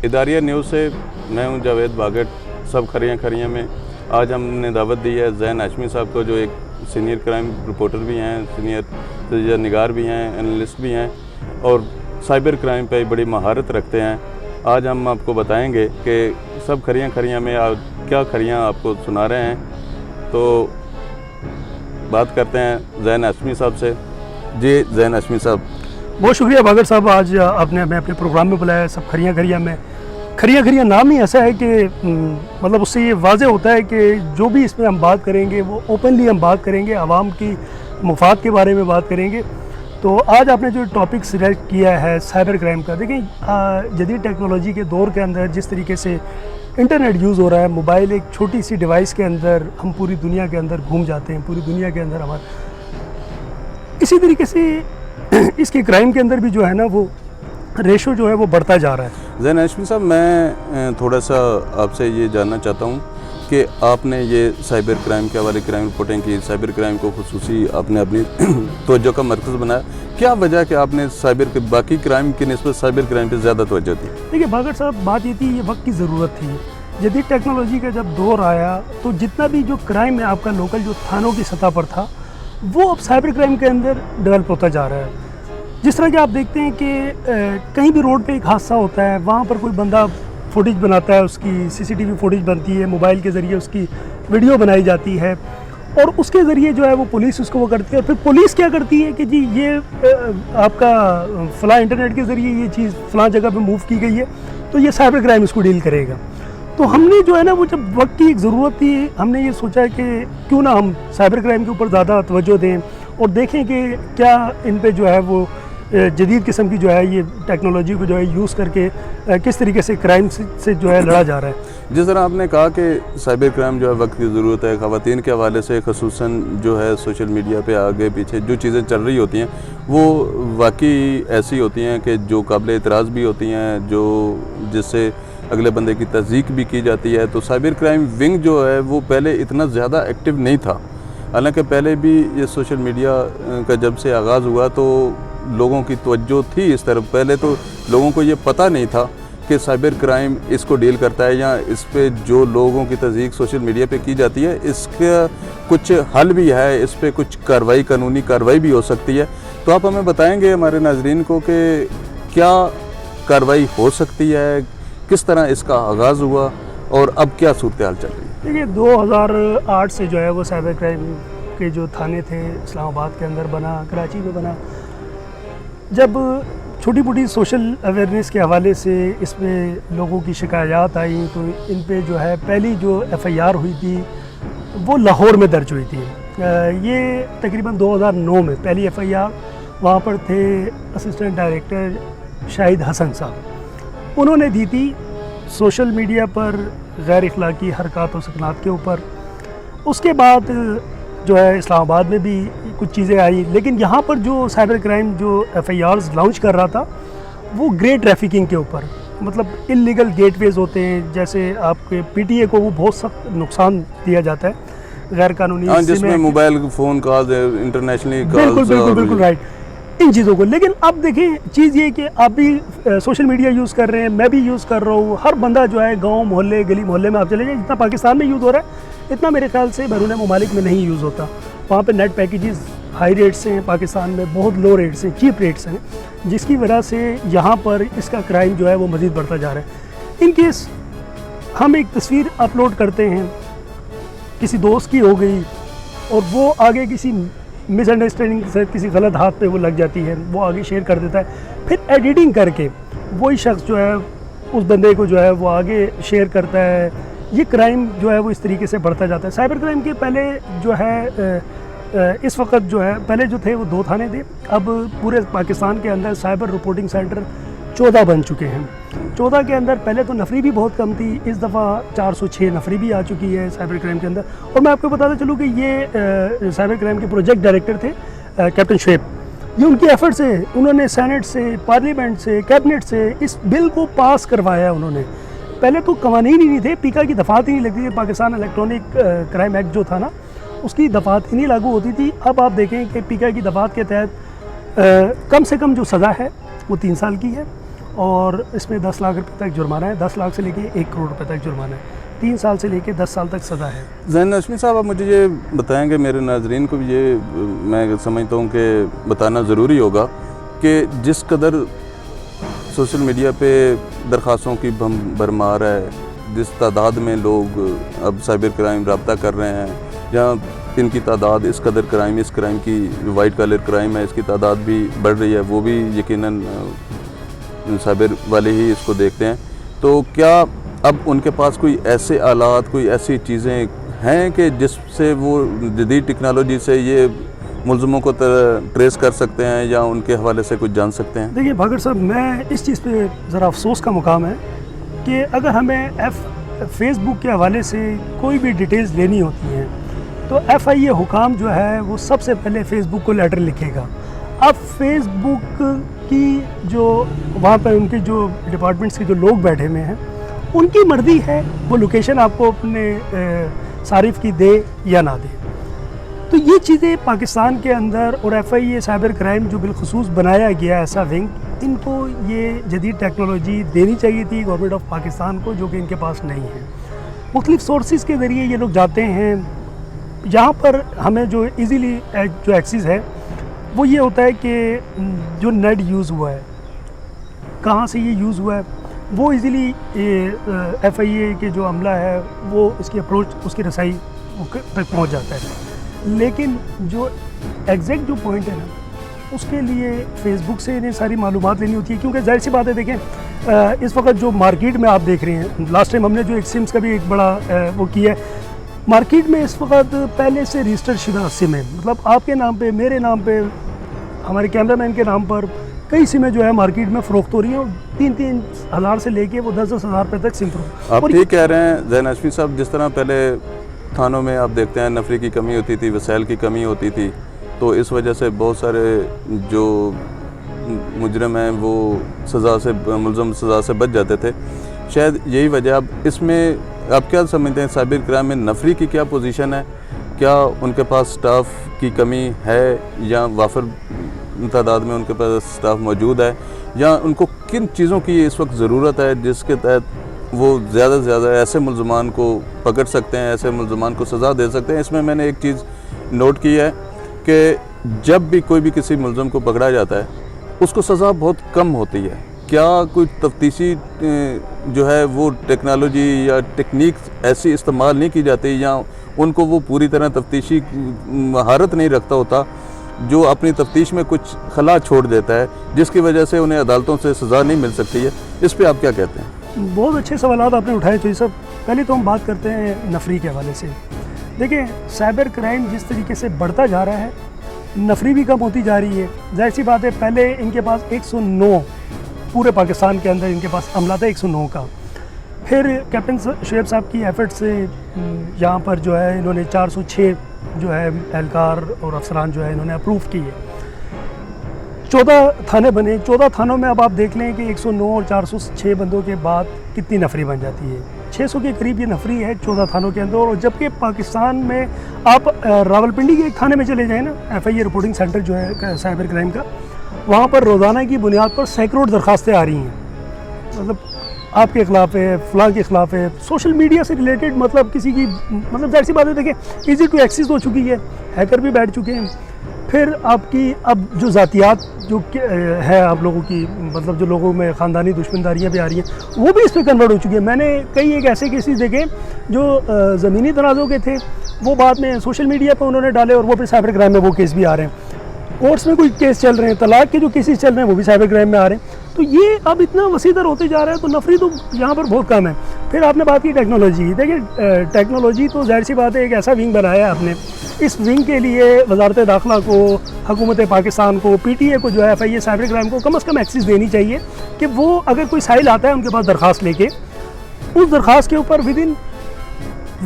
اداریہ news سے میں ہوں جاوید باگٹ. سب خریاں میں آج ہم نے دعوت دی ہے زین ہاشمی صاحب کو, جو ایک سینئر کرائم رپورٹر بھی ہیں, سینئر تجزیہ نگار بھی ہیں, انالسٹ بھی ہیں اور سائبر کرائم پہ بڑی مہارت رکھتے ہیں. آج ہم آپ کو بتائیں گے کہ سب خریاں میں کیا خریاں آپ کو سنا رہے ہیں. تو بات کرتے ہیں زین ہاشمی صاحب سے. جی زین ہاشمی صاحب, بہت شکریہ باگٹ صاحب, آج آپ نے ہمیں اپنے پروگرام میں بلایا. سب خریاں میں خریاں نام ہی ایسا ہے کہ مطلب اس سے یہ واضح ہوتا ہے کہ جو بھی اس میں ہم بات کریں گے وہ اوپنلی ہم بات کریں گے, عوام کی مفاد کے بارے میں بات کریں گے. تو آج آپ نے جو ٹاپک سلیکٹ کیا ہے سائبر کرائم کا, دیکھیں جدید ٹیکنالوجی کے دور کے اندر جس طریقے سے انٹرنیٹ یوز ہو رہا ہے, موبائل ایک چھوٹی سی ڈیوائس کے اندر ہم پوری دنیا کے اندر گھوم جاتے ہیں, پوری دنیا کے اندر اسی طریقے سے اس کے کرائم کے اندر بھی جو ہے نا وہ ریشو جو ہے وہ بڑھتا جا رہا ہے. زین ہاشمی صاحب, میں تھوڑا سا آپ سے یہ جاننا چاہتا ہوں کہ آپ نے یہ سائبر کرائم کے حوالے کرائم رپورٹنگ کی, سائبر کرائم کو خصوصی آپ نے اپنی توجہ کا مرکز بنایا. کیا وجہ کہ آپ نے باقی کرائم کی نسبت سائبر کرائم پہ زیادہ توجہ دی؟ دیکھیے باگٹ صاحب, بات یہ تھی یہ وقت کی ضرورت تھی. جدید ٹیکنالوجی کا جب دور آیا تو جتنا بھی جو کرائم ہے آپ کا لوکل جو تھانوں کی سطح پر تھا وہ اب سائبر کرائم کے اندر ڈیولپ ہوتا جا رہا ہے. جس طرح کہ آپ دیکھتے ہیں کہ کہیں بھی روڈ پہ ایک حادثہ ہوتا ہے, وہاں پر کوئی بندہ فوٹیج بناتا ہے, اس کی CCTV فوٹیج بنتی ہے, موبائل کے ذریعے اس کی ویڈیو بنائی جاتی ہے اور اس کے ذریعے جو ہے وہ پولیس اس کو وہ کرتی ہے. پھر پولیس کیا کرتی ہے کہ جی یہ آپ کا فلاں انٹرنیٹ کے ذریعے یہ چیز فلاں جگہ پہ موو کی گئی ہے تو یہ سائبر کرائم اس کو ڈیل کرے گا. تو ہم نے جو ہے نا وہ جب وقت کی ایک ضرورت تھی, ہم نے یہ سوچا کہ کیوں نہ ہم سائبر کرائم کے اوپر زیادہ توجہ دیں اور دیکھیں کہ کیا ان پہ جو ہے وہ جدید قسم کی جو ہے یہ ٹیکنالوجی کو جو ہے یوز کر کے کس طریقے سے کرائم سے جو ہے لڑا جا رہا ہے. جس طرح آپ نے کہا کہ سائبر کرائم جو ہے وقت کی ضرورت ہے, خواتین کے حوالے سے خصوصاً جو ہے سوشل میڈیا پہ آگے پیچھے جو چیزیں چل رہی ہوتی ہیں وہ واقعی ایسی ہوتی ہیں کہ جو قابل اعتراض بھی ہوتی ہیں, جو جس سے اگلے بندے کی تصدیق بھی کی جاتی ہے. تو سائبر کرائم ونگ جو ہے وہ پہلے اتنا زیادہ ایکٹیو نہیں تھا, حالانکہ پہلے بھی یہ سوشل میڈیا کا جب سے آغاز ہوا تو لوگوں کی توجہ تھی اس طرف. پہلے تو لوگوں کو یہ پتہ نہیں تھا کہ سائبر کرائم اس کو ڈیل کرتا ہے یا اس پہ جو لوگوں کی تصدیق سوشل میڈیا پہ کی جاتی ہے اس کا کچھ حل بھی ہے, اس پہ کچھ کارروائی, قانونی کارروائی بھی ہو سکتی ہے. تو آپ ہمیں بتائیں گے ہمارے ناظرین کو کہ کیا کارروائی ہو سکتی ہے, کس طرح اس کا آغاز ہوا اور اب کیا صورتحال چل رہی ہے؟ دیکھیے 2008 سے جو ہے وہ سائبر کرائم کے جو تھانے تھے اسلام آباد کے اندر بنا, کراچی میں بنا. جب چھوٹی موٹی سوشل اویئرنیس کے حوالے سے اس میں لوگوں کی شکایات آئیں تو ان پہ جو ہے پہلی جو FIR ہوئی تھی وہ لاہور میں درج ہوئی تھی. یہ تقریباً 2009 میں پہلی FIR وہاں پر تھے اسسٹنٹ ڈائریکٹر شاہد حسن صاحب, انہوں نے دی تھی سوشل میڈیا پر غیر اخلاقی حرکات و سکنات کے اوپر. اس کے بعد جو ہے اسلام آباد میں بھی کچھ چیزیں آئی, لیکن یہاں پر جو سائبر کرائم جو FIRs لانچ کر رہا تھا وہ گرے ٹریفکنگ کے اوپر, مطلب انلیگل گیٹ ویز ہوتے ہیں, جیسے آپ کے PTA کو وہ بہت سخت نقصان دیا جاتا ہے غیر قانونی, جس میں mobile phone calls, internationally calls, بالکل رائٹ, ان چیزوں کو. لیکن اب دیکھیں چیز یہ کہ آپ بھی سوشل میڈیا یوز کر رہے ہیں, میں بھی یوز کر رہا ہوں, ہر بندہ جو ہے گاؤں محلے گلی محلے میں آپ چلے جائیں, جتنا پاکستان میں یوز ہو رہا ہے اتنا میرے خیال سے بیرون ممالک میں نہیں یوز ہوتا. وہاں پہ نیٹ پیکیجز ہائی ریٹس ہیں, پاکستان میں بہت لو ریٹس ہیں, چیپ ریٹس ہیں, جس کی وجہ سے یہاں پر اس کا کرائم جو ہے وہ مزید بڑھتا جا رہا ہے. ان کیس ہم ایک تصویر اپلوڈ کرتے ہیں, کسی دوست کی ہو گئی اور وہ آگے کسی مس انڈرسٹینڈنگ سے کسی غلط ہاتھ پہ وہ لگ جاتی ہے, وہ آگے شیئر کر دیتا ہے, پھر ایڈیٹنگ کر کے وہی شخص جو ہے اس بندے کو جو ہے وہ آگے شیئر کرتا ہے. یہ کرائم جو ہے وہ اس طریقے سے بڑھتا جاتا ہے. سائبر کرائم کے پہلے جو ہے اس وقت جو ہے پہلے جو تھے وہ 2 تھانے تھے, اب پورے پاکستان کے اندر سائبر رپورٹنگ سینٹر 14 بن چکے ہیں. 14 کے اندر پہلے تو نفری بھی بہت کم تھی, اس دفعہ 406 نفری بھی آ چکی ہے سائبر کرائم کے اندر. اور میں آپ کو بتاتا چلوں کہ یہ سائبر کرائم کے پروجیکٹ ڈائریکٹر تھے کیپٹن شعیب, یہ ان کی ایفرٹ سے انہوں نے سینٹ سے, پارلیمنٹ سے, کیبنٹ سے اس بل کو پاس کروایا. انہوں نے پہلے تو قوانین ہی نہیں تھے, پیکا کی دفعات ہی نہیں لگتی تھی, پاکستان الیکٹرانک کرائم ایکٹ جو تھا نا اس کی دفعات ہی نہیں لاگو ہوتی تھی. اب آپ دیکھیں کہ پیکا کی دفعات کے تحت کم سے کم جو سزا ہے وہ 3 سال کی ہے, اور اس میں 10 لاکھ روپے تک جرمانہ ہے، 10 لاکھ سے لے کے 1 کروڑ روپے تک جرمانہ ہے، 3 سال سے لے کے 10 سال تک سزا ہے۔ زین ہاشمی صاحب، آپ مجھے یہ بتائیں گے، میرے ناظرین کو بھی یہ میں سمجھتا ہوں کہ بتانا ضروری ہوگا کہ جس قدر سوشل میڈیا پہ درخواستوں کی بھرمار ہے، جس تعداد میں لوگ اب سائبر کرائم رابطہ کر رہے ہیں، جہاں ان کی تعداد اس قدر اس کرائم کی وائٹ کالر کرائم ہے، اس کی تعداد بھی بڑھ رہی ہے، وہ بھی یقیناً سائبر والے ہی اس کو دیکھتے ہیں، تو کیا اب ان کے پاس کوئی ایسے آلات، کوئی ایسی چیزیں ہیں کہ جس سے وہ جدید ٹیکنالوجی سے یہ ملزموں کو ٹریس کر سکتے ہیں یا ان کے حوالے سے کچھ جان سکتے ہیں؟ دیکھیے بھاگر صاحب، میں اس چیز پہ ذرا افسوس کا مقام ہے کہ اگر ہمیں فیس بک کے حوالے سے کوئی بھی ڈیٹیلز لینی ہوتی ہیں تو FIA حکام جو ہے وہ سب سے پہلے فیس بک کو لیٹر لکھے گا۔ اب فیس بک کی جو وہاں پہ ان کے جو ڈپارٹمنٹس کے جو لوگ بیٹھے ہوئے ہیں، ان کی مرضی ہے وہ لوکیشن آپ کو اپنے صارف کی دے یا نہ دے۔ تو یہ چیزیں پاکستان کے اندر اور FIA سائبر کرائم جو بالخصوص بنایا گیا ایسا ونگ، ان کو یہ جدید ٹیکنالوجی دینی چاہیے تھی گورنمنٹ آف پاکستان کو، جو کہ ان کے پاس نہیں ہے۔ مختلف سورسز کے ذریعے یہ لوگ جاتے ہیں، یہاں پر ہمیں جو ایزیلی جو ایکسیس ہے وہ یہ ہوتا ہے کہ جو نیٹ یوز ہوا ہے، کہاں سے یہ یوز ہوا ہے، وہ ایزیلی FIA کے جو عملہ ہے وہ اس کی اپروچ، اس کی رسائی تک پہنچ جاتا ہے۔ لیکن جو ایگزیکٹ جو پوائنٹ ہے نا، اس کے لیے فیس بک سے انہیں ساری معلومات لینی ہوتی ہے، کیونکہ ظاہر سی بات ہے، دیکھیں اس وقت جو مارکیٹ میں آپ دیکھ رہے ہیں، لاسٹ ٹائم ہم نے جو ایک سمس کا بھی ایک بڑا وہ کیا ہے، مارکیٹ میں اس وقت پہلے سے رجسٹر شدہ سم ہے، مطلب آپ کے نام پہ، میرے نام پہ، ہمارے کیمرہ مین کے نام پر کئی سمیں جو ہے مارکیٹ میں فروخت ہو رہی ہیں، اور 3-3 ہزار سے لے کے وہ 10-10 ہزار روپے تک سم فروخت۔ آپ ٹھیک کہہ رہے ہیں زین ہاشمی صاحب، جس طرح پہلے تھانوں میں آپ دیکھتے ہیں نفری کی کمی ہوتی تھی، وسائل کی کمی ہوتی تھی، تو اس وجہ سے بہت سارے جو مجرم ہیں وہ ملزم سزا سے بچ جاتے تھے، شاید یہی وجہ۔ اب اس میں آپ کیا سمجھتے ہیں سائبر کرائم میں نفری کی کیا پوزیشن ہے؟ کیا ان کے پاس سٹاف کی کمی ہے یا وافر تعداد میں ان کے پاس سٹاف موجود ہے، یا ان کو کن چیزوں کی اس وقت ضرورت ہے جس کے تحت وہ زیادہ سے زیادہ ایسے ملزمان کو پکڑ سکتے ہیں، ایسے ملزمان کو سزا دے سکتے ہیں؟ اس میں نے ایک چیز نوٹ کی ہے کہ جب بھی کوئی بھی کسی ملزم کو پکڑا جاتا ہے اس کو سزا بہت کم ہوتی ہے۔ کیا کوئی تفتیشی جو ہے وہ ٹیکنالوجی یا ٹیکنیک ایسی استعمال نہیں کی جاتی، یا ان کو وہ پوری طرح تفتیشی مہارت نہیں رکھتا ہوتا جو اپنی تفتیش میں کچھ خلا چھوڑ دیتا ہے، جس کی وجہ سے انہیں عدالتوں سے سزا نہیں مل سکتی ہے؟ اس پہ آپ کیا کہتے ہیں؟ بہت اچھے سوالات آپ نے اٹھائے چوہی صاحب۔ پہلے تو ہم بات کرتے ہیں نفری کے حوالے سے۔ دیکھیں سائبر کرائم جس طریقے سے بڑھتا جا رہا ہے، نفری بھی کم ہوتی جا رہی ہے۔ ظاہر سی بات ہے، پہلے ان کے پاس 109 پورے پاکستان کے اندر ان کے پاس عملہ تھا 109 کا، پھر کیپٹن شعیب صاحب کی ایفرٹ سے یہاں پر جو ہے انہوں نے 406 جو ہے اہلکار اور افسران جو ہے انہوں نے اپروو کیے، 14 تھانے بنے۔ 14 تھانوں میں اب آپ دیکھ لیں کہ 109 اور 406 بندوں کے بعد کتنی نفری بن جاتی ہے، 600 کے قریب یہ نفری ہے 14 تھانوں کے اندر۔ اور جبکہ پاکستان میں آپ راولپنڈی کے ایک تھانے میں چلے جائیں نا، FIA رپورٹنگ سینٹر جو ہے سائبر کرائم کا، وہاں پر روزانہ کی بنیاد پر سینکڑوں درخواستیں آ رہی ہیں، مطلب آپ کے خلاف ہے، فلاں کے خلاف ہے، سوشل میڈیا سے ریلیٹڈ، مطلب کسی کی، مطلب ظاہر سی بات ہے، دیکھیں ایزی ٹو ایکسیس ہو چکی ہے، ہیکر بھی بیٹھ چکے ہیں۔ پھر آپ کی اب جو ذاتیات جو ہے آپ لوگوں کی، مطلب جو لوگوں میں خاندانی دشمنداریاں بھی آ رہی ہیں، وہ بھی اس پہ کنورٹ ہو چکی ہیں۔ میں نے کئی ایک ایسے کیسز دیکھے جو زمینی تنازع کے تھے، وہ بعد میں سوشل میڈیا پہ انہوں نے ڈالے، اور وہ پھر سائبر کرائم میں وہ کیس بھی آ رہے ہیں۔ کورٹس میں کوئی کیس چل رہے ہیں، طلاق کے جو کیسز چل رہے ہیں وہ بھی سائبر کرائم میں آ رہے ہیں۔ تو یہ اب اتنا وسیع تر ہوتے جا رہا ہے، تو نفری تو یہاں پر بہت کم ہے۔ پھر آپ نے بات کی ٹیکنالوجی کی، دیکھیں ٹیکنالوجی تو ظاہر سی بات ہے ایک ایسا ونگ بنایا ہے آپ نے، اس ونگ کے لیے وزارت داخلہ کو، حکومت پاکستان کو، PTA کو جو ہے FIA سائبر کرائم کو کم از کم ایکسیس دینی چاہیے کہ وہ اگر کوئی سائل آتا ہے ان کے پاس درخواست لے کے، اس درخواست کے اوپر ودن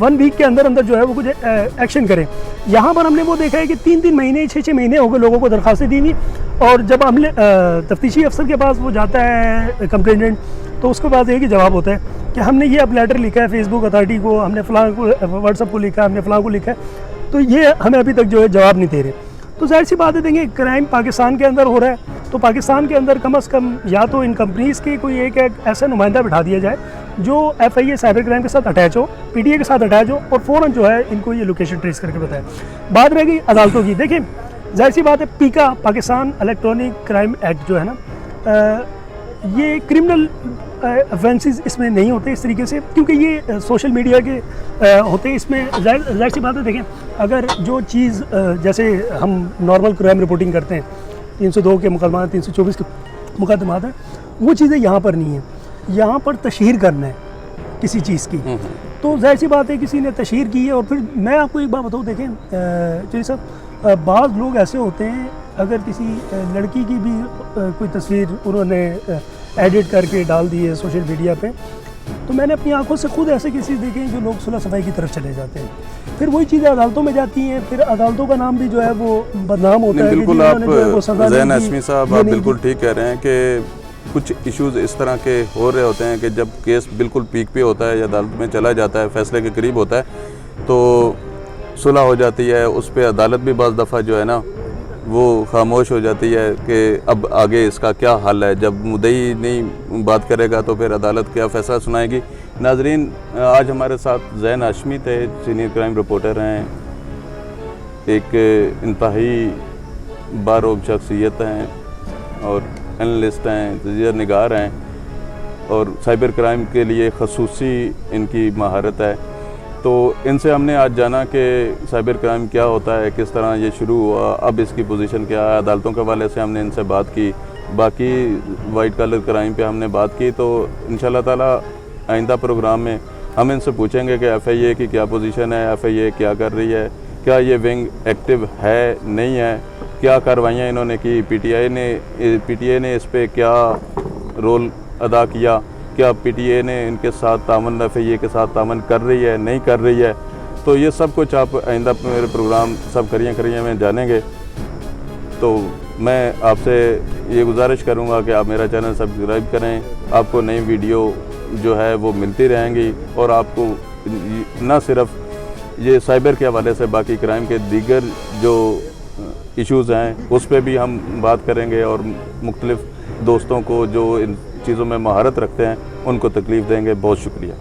1 ویک کے اندر جو ہے وہ کچھ ایکشن کریں۔ یہاں پر ہم نے وہ دیکھا ہے کہ 3 مہینے 6 مہینے ہو گئے لوگوں کو درخواستیں دی ہوئی، اور جب ہم تفتیشی افسر کے پاس وہ جاتا ہے کمپلیننٹ، تو اس کے بعد ایک ہی جواب ہوتا ہے کہ ہم نے یہ اب لیٹر لکھا ہے فیس بک اتھارٹی کو، ہم نے فلاں کو واٹس ایپ کو لکھا ہے، ہم نے فلاں کو لکھا ہے، تو یہ ہمیں ابھی تک جو ہے جواب نہیں دے رہے۔ تو ظاہر سی بات ہے، دیکھیں کرائم پاکستان کے اندر ہو رہا ہے، تو تو پاکستان کے اندر کم از کم یا تو ان کمپنیز کی کوئی ایک ایسا نمائندہ بٹھا دیا جائے جو FIA سائبر کرائم کے ساتھ اٹیچ ہو, PTA کے ساتھ اٹیچ ہو, اور فوراً جو ہے ان کو یہ لوکیشن ٹریس کر کے بتائے. بات رہ گئی عدالتوں کی. دیکھیں ظاہر سی بات ہے, پیکا پاکستان الیکٹرانک کرائم ایکٹ جو ہے نا, یہ کرمنل افینسز اس میں نہیں ہوتے اس طریقے سے, کیونکہ یہ سوشل میڈیا کے ہوتے ہیں. اس میں ظاہر سی بات ہے, دیکھیں اگر جو چیز جیسے ہم نارمل کرائم رپورٹنگ کرتے ہیں, 302 کے مقدمات, 324 کے مقدمات ہیں, وہ چیزیں یہاں پر نہیں ہیں. یہاں پر تشہیر کرنا ہے کسی چیز کی, تو ظاہر سی بات ہے کسی نے تشہیر کی ہے. اور پھر میں آپ کو ایک بات بتاؤں, دیکھیں چوہدری صاحب, بعض لوگ ایسے ہوتے ہیں اگر کسی لڑکی کی بھی کوئی تصویر انہوں نے ایڈٹ کر کے ڈال دی ہے سوشل میڈیا پہ, تو میں نے اپنی آنکھوں سے خود ایسے کیسز دیکھے ہیں جو لوگ صلح صفائی کی طرف چلے جاتے ہیں. پھر وہی چیزیں عدالتوں میں جاتی ہیں, پھر عدالتوں کا نام بھی جو ہے وہ بدنام ہوتا ہے. بالکل آپ زین ہاشمی صاحب آپ بالکل ٹھیک کہہ رہے ہیں کہ کچھ ایشوز اس طرح کے ہو رہے ہوتے ہیں کہ جب کیس بالکل پیک پہ ہوتا ہے یا عدالت میں چلا جاتا ہے, فیصلے کے قریب ہوتا ہے, تو صلح ہو جاتی ہے. اس پہ عدالت بھی بعض دفعہ جو ہے نا وہ خاموش ہو جاتی ہے کہ اب آگے اس کا کیا حل ہے. جب مدعی نہیں بات کرے گا تو پھر عدالت کیا فیصلہ سنائے گی. ناظرین, آج ہمارے ساتھ زین ہاشمی تھے, سینئر کرائم رپورٹر ہیں, ایک انتہائی باروب شخصیت ہیں اور انالسٹ ہیں, تجزیہ نگار ہیں, اور سائبر کرائم کے لیے خصوصی ان کی مہارت ہے. تو ان سے ہم نے آج جانا کہ سائبر کرائم کیا ہوتا ہے, کس طرح یہ شروع ہوا, اب اس کی پوزیشن کیا ہے. عدالتوں کے حوالے سے ہم نے ان سے بات کی, باقی وائٹ کالر کرائم پہ ہم نے بات کی. تو انشاءاللہ تعالی آئندہ پروگرام میں ہم ان سے پوچھیں گے کہ FIA کی کیا پوزیشن ہے, FIA کیا کر رہی ہے, کیا یہ ونگ ایکٹیو ہے نہیں ہے, کیا کاروائیاں انہوں نے کی, PTA نے اس پہ کیا رول ادا کیا, کیا PTA نے ان کے ساتھ تعاون, FIA کے ساتھ تعاون کر رہی ہے نہیں کر رہی ہے. تو یہ سب کچھ آپ آئندہ میرے پروگرام سب کریے میں جانیں گے. تو میں آپ سے یہ گزارش کروں گا کہ آپ میرا چینل سبسکرائب کریں. آپ کو نئی ویڈیو جو ہے وہ ملتی رہیں گی, اور آپ کو نہ صرف یہ سائبر کے حوالے سے باقی کرائم کے دیگر جو ایشوز ہیں اس پہ بھی ہم بات کریں گے, اور مختلف دوستوں کو جو ان چیزوں میں مہارت رکھتے ہیں ان کو تکلیف دیں گے. بہت شکریہ.